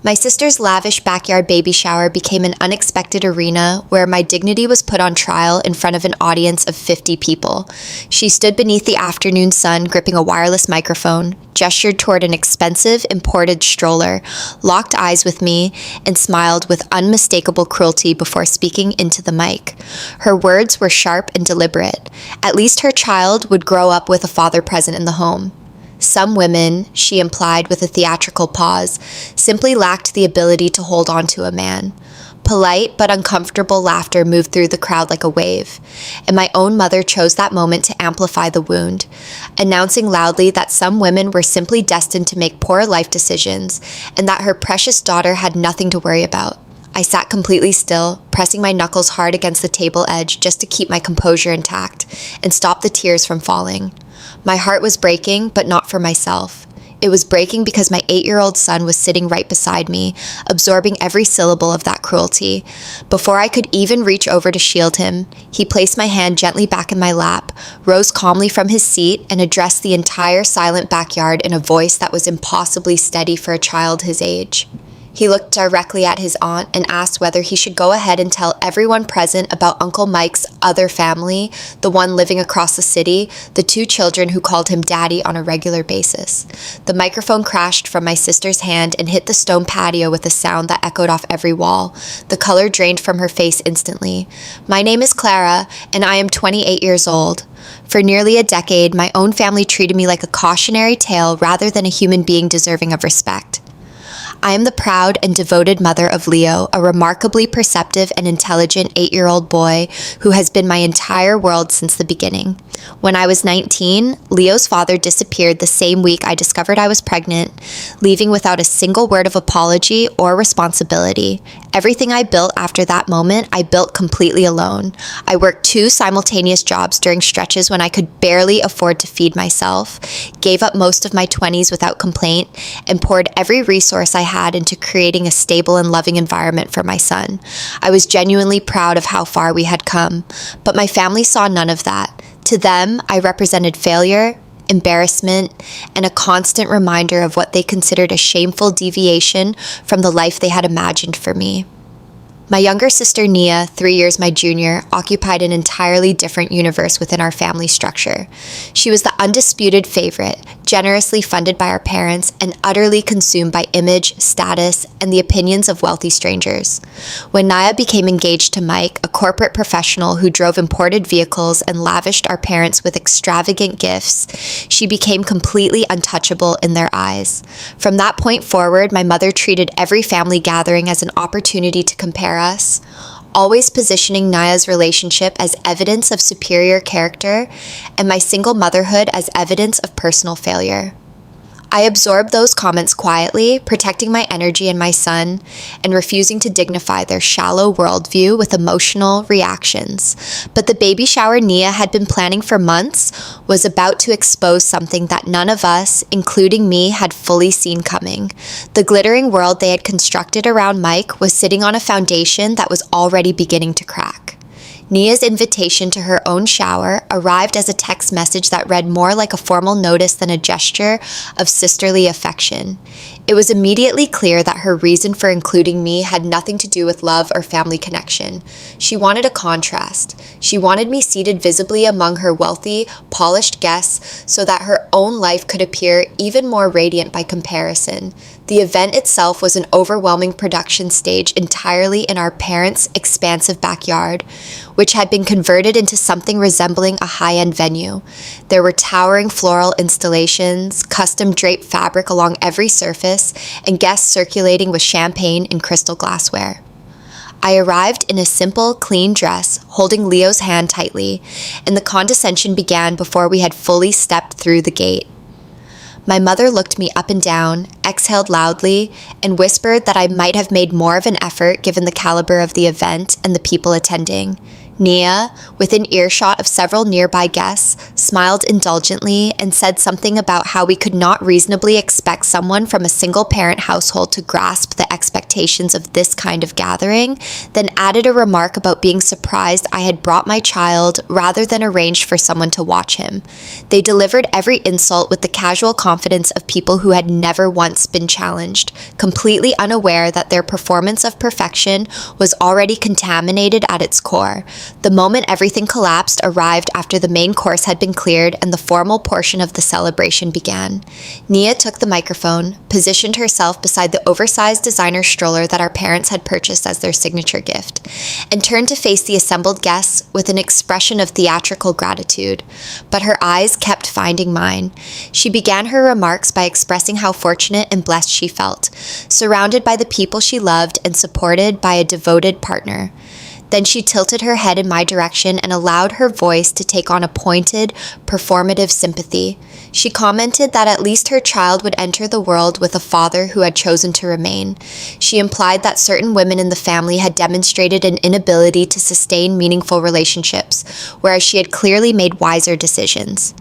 My sister's lavish backyard baby shower became an unexpected arena where my dignity was put on trial in front of an audience of 50 people. She stood beneath the afternoon sun, gripping a wireless microphone, gestured toward an expensive, imported stroller, locked eyes with me, and smiled with unmistakable cruelty before speaking into the mic. Her words were sharp and deliberate. At least her child would grow up with a father present in the home. Some women, she implied with a theatrical pause, simply lacked the ability to hold on to a man. Polite but uncomfortable laughter moved through the crowd like a wave, and my own mother chose that moment to amplify the wound, announcing loudly that some women were simply destined to make poor life decisions, and that her precious daughter had nothing to worry about. I sat completely still, pressing my knuckles hard against the table edge just to keep my composure intact and stop the tears from falling. My heart was breaking, but not for myself. It was breaking because my 8-year-old son was sitting right beside me, absorbing every syllable of that cruelty. Before I could even reach over to shield him, he placed my hand gently back in my lap, rose calmly from his seat, and addressed the entire silent backyard in a voice that was impossibly steady for a child his age. He looked directly at his aunt and asked whether he should go ahead and tell everyone present about Uncle Mike's other family, the one living across the city, the 2 children who called him Daddy on a regular basis. The microphone crashed from my sister's hand and hit the stone patio with a sound that echoed off every wall. The color drained from her face instantly. My name is Clara, and I am 28 years old. For nearly a decade, my own family treated me like a cautionary tale rather than a human being deserving of respect. I am the proud and devoted mother of Leo, a remarkably perceptive and intelligent 8-year-old boy who has been my entire world since the beginning. When I was 19, Leo's father disappeared the same week I discovered I was pregnant, leaving without a single word of apology or responsibility. Everything I built after that moment, I built completely alone. I worked 2 simultaneous jobs during stretches when I could barely afford to feed myself, gave up most of my 20s without complaint, and poured every resource I had into creating a stable and loving environment for my son. I was genuinely proud of how far we had come, but my family saw none of that. To them, I represented failure, embarrassment, and a constant reminder of what they considered a shameful deviation from the life they had imagined for me. My younger sister, Nia, 3 years my junior, occupied an entirely different universe within our family structure. She was the undisputed favorite, generously funded by our parents, and utterly consumed by image, status, and the opinions of wealthy strangers. When Nia became engaged to Mike, a corporate professional who drove imported vehicles and lavished our parents with extravagant gifts, she became completely untouchable in their eyes. From that point forward, my mother treated every family gathering as an opportunity to compare us, always positioning Naya's relationship as evidence of superior character and my single motherhood as evidence of personal failure. I absorbed those comments quietly, protecting my energy and my son, and refusing to dignify their shallow worldview with emotional reactions. But the baby shower Nia had been planning for months was about to expose something that none of us, including me, had fully seen coming. The glittering world they had constructed around Mike was sitting on a foundation that was already beginning to crack. Nia's invitation to her own shower arrived as a text message that read more like a formal notice than a gesture of sisterly affection. It was immediately clear that her reason for including me had nothing to do with love or family connection. She wanted a contrast. She wanted me seated visibly among her wealthy, polished guests so that her own life could appear even more radiant by comparison. The event itself was an overwhelming production stage entirely in our parents' expansive backyard, which had been converted into something resembling a high-end venue. There were towering floral installations, custom draped fabric along every surface, and guests circulating with champagne and crystal glassware. I arrived in a simple, clean dress, holding Leo's hand tightly, and the condescension began before we had fully stepped through the gate. My mother looked me up and down, exhaled loudly, and whispered that I might have made more of an effort given the caliber of the event and the people attending. Nia, within earshot of several nearby guests, smiled indulgently and said something about how we could not reasonably expect someone from a single-parent household to grasp the expectations of this kind of gathering, then added a remark about being surprised I had brought my child rather than arranged for someone to watch him. They delivered every insult with the casual confidence of people who had never once been challenged, completely unaware that their performance of perfection was already contaminated at its core. The moment everything collapsed arrived after the main course had been cleared and the formal portion of the celebration began. Nia took the microphone, positioned herself beside the oversized designer stroller that our parents had purchased as their signature gift, and turned to face the assembled guests with an expression of theatrical gratitude. But her eyes kept finding mine. She began her remarks by expressing how fortunate and blessed she felt, surrounded by the people she loved and supported by a devoted partner. Then she tilted her head in my direction and allowed her voice to take on a pointed, performative sympathy. She commented that at least her child would enter the world with a father who had chosen to remain. She implied that certain women in the family had demonstrated an inability to sustain meaningful relationships, whereas she had clearly made wiser decisions.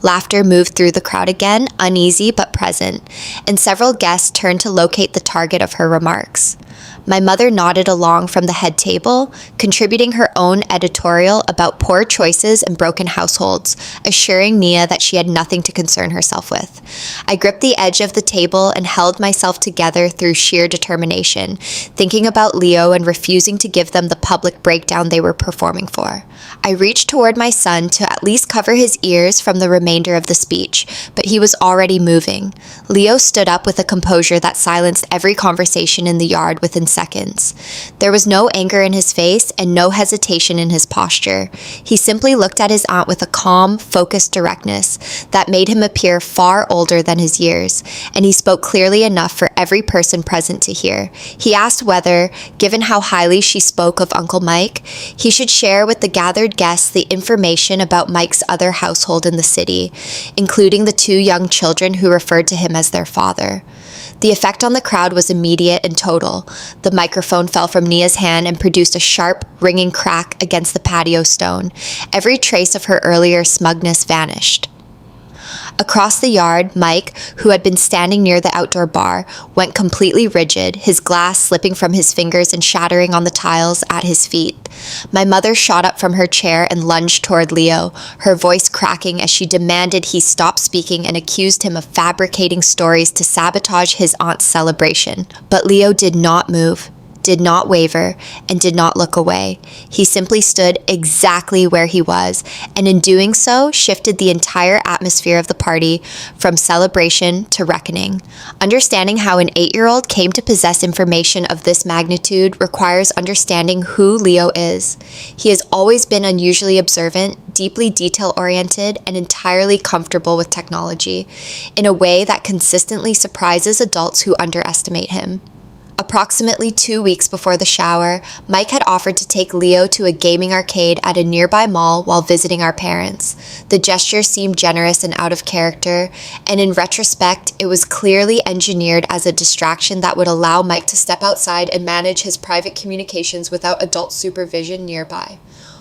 Laughter moved through the crowd again, uneasy but present, and several guests turned to locate the target of her remarks. My mother nodded along from the head table, contributing her own editorial about poor choices and broken households, assuring Nia that she had nothing to concern herself with. I gripped the edge of the table and held myself together through sheer determination, thinking about Leo and refusing to give them the public breakdown they were performing for. I reached toward my son to at least cover his ears from the remainder of the speech, but he was already moving. Leo stood up with a composure that silenced every conversation in the yard within seconds. There was no anger in his face and no hesitation in his posture. He simply looked at his aunt with a calm, focused directness that made him appear far older than his years, and he spoke clearly enough for every person present to hear. He asked whether, given how highly she spoke of Uncle Mike, he should share with the gathered guests the information about Mike's other household in the city, including the 2 young children who referred to him as their father. The effect on the crowd was immediate and total. The microphone fell from Nia's hand and produced a sharp, ringing crack against the patio stone. Every trace of her earlier smugness vanished. Across the yard, Mike, who had been standing near the outdoor bar, went completely rigid, his glass slipping from his fingers and shattering on the tiles at his feet. My mother shot up from her chair and lunged toward Leo, her voice cracking as she demanded he stop speaking and accused him of fabricating stories to sabotage his aunt's celebration. But Leo did not move, did not waver, and did not look away. He simply stood exactly where he was, and in doing so, shifted the entire atmosphere of the party from celebration to reckoning. Understanding how an 8-year-old came to possess information of this magnitude requires understanding who Leo is. He has always been unusually observant, deeply detail-oriented, and entirely comfortable with technology, in a way that consistently surprises adults who underestimate him. Approximately 2 weeks before the shower, Mike had offered to take Leo to a gaming arcade at a nearby mall while visiting our parents. The gesture seemed generous and out of character, and in retrospect, it was clearly engineered as a distraction that would allow Mike to step outside and manage his private communications without adult supervision nearby.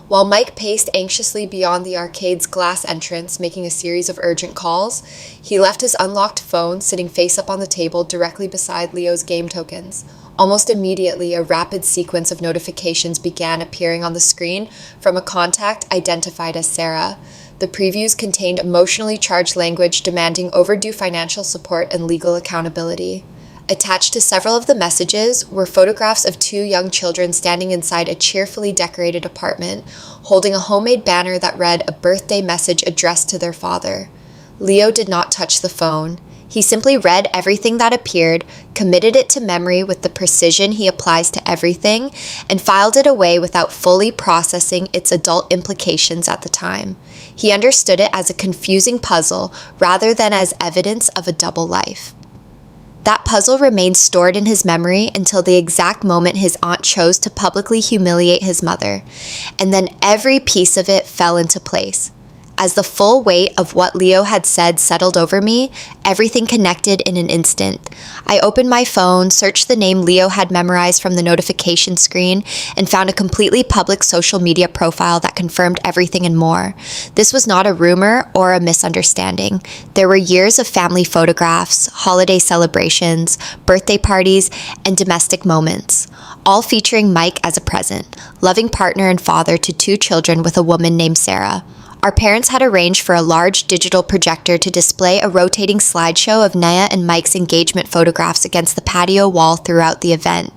While Mike paced anxiously beyond the arcade's glass entrance, making a series of urgent calls, he left his unlocked phone sitting face up on the table directly beside Leo's game tokens. Almost immediately, a rapid sequence of notifications began appearing on the screen from a contact identified as Sarah. The previews contained emotionally charged language demanding overdue financial support and legal accountability. Attached to several of the messages were photographs of 2 young children standing inside a cheerfully decorated apartment, holding a homemade banner that read a birthday message addressed to their father. Leo did not touch the phone. He simply read everything that appeared, committed it to memory with the precision he applies to everything, and filed it away without fully processing its adult implications at the time. He understood it as a confusing puzzle rather than as evidence of a double life. That puzzle remained stored in his memory until the exact moment his aunt chose to publicly humiliate his mother, and then every piece of it fell into place. As the full weight of what Leo had said settled over me, everything connected in an instant. I opened my phone, searched the name Leo had memorized from the notification screen, and found a completely public social media profile that confirmed everything and more. This was not a rumor or a misunderstanding. There were years of family photographs, holiday celebrations, birthday parties, and domestic moments, all featuring Mike as a present, loving partner and father to 2 children with a woman named Sarah. Our parents had arranged for a large digital projector to display a rotating slideshow of Naya and Mike's engagement photographs against the patio wall throughout the event.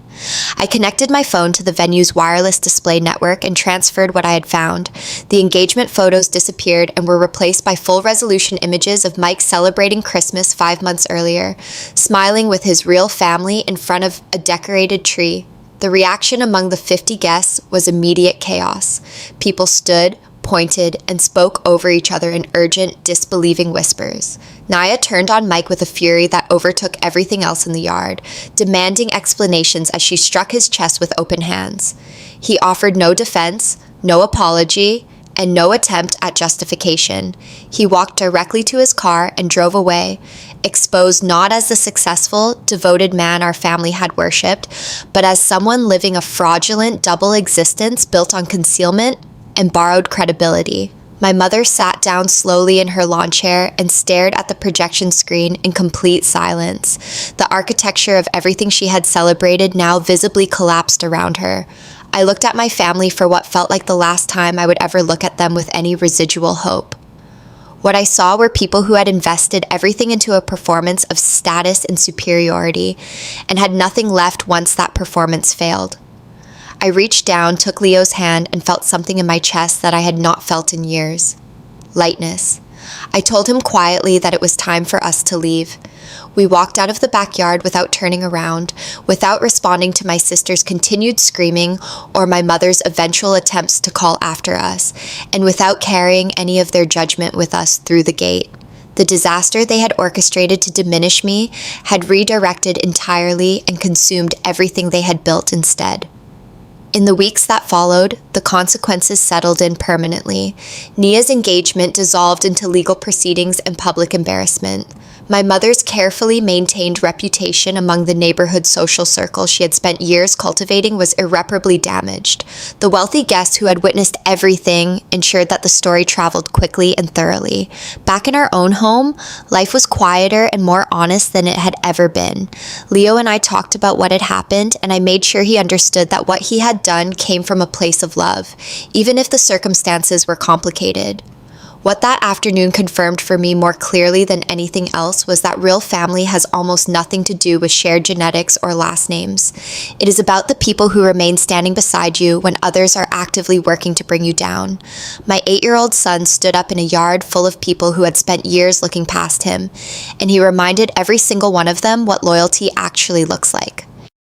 I connected my phone to the venue's wireless display network and transferred what I had found. The engagement photos disappeared and were replaced by full-resolution images of Mike celebrating Christmas 5 months earlier, smiling with his real family in front of a decorated tree. The reaction among the 50 guests was immediate chaos. People stood, pointed, and spoke over each other in urgent, disbelieving whispers. Naya turned on Mike with a fury that overtook everything else in the yard, demanding explanations as she struck his chest with open hands. He offered no defense, no apology, and no attempt at justification. He walked directly to his car and drove away, exposed not as the successful, devoted man our family had worshipped, but as someone living a fraudulent double existence built on concealment and borrowed credibility. My mother sat down slowly in her lawn chair and stared at the projection screen in complete silence. The architecture of everything she had celebrated now visibly collapsed around her. I looked at my family for what felt like the last time I would ever look at them with any residual hope. What I saw were people who had invested everything into a performance of status and superiority and had nothing left once that performance failed. I reached down, took Leo's hand, and felt something in my chest that I had not felt in years. Lightness. I told him quietly that it was time for us to leave. We walked out of the backyard without turning around, without responding to my sister's continued screaming or my mother's eventual attempts to call after us, and without carrying any of their judgment with us through the gate. The disaster they had orchestrated to diminish me had redirected entirely and consumed everything they had built instead. In the weeks that followed, the consequences settled in permanently. Nia's engagement dissolved into legal proceedings and public embarrassment. My mother's carefully maintained reputation among the neighborhood social circle she had spent years cultivating was irreparably damaged. The wealthy guests who had witnessed everything ensured that the story traveled quickly and thoroughly. Back in our own home, life was quieter and more honest than it had ever been. Leo and I talked about what had happened, and I made sure he understood that what he had done came from a place of love, even if the circumstances were complicated. What that afternoon confirmed for me more clearly than anything else was that real family has almost nothing to do with shared genetics or last names. It is about the people who remain standing beside you when others are actively working to bring you down. My 8-year-old son stood up in a yard full of people who had spent years looking past him, and he reminded every single one of them what loyalty actually looks like.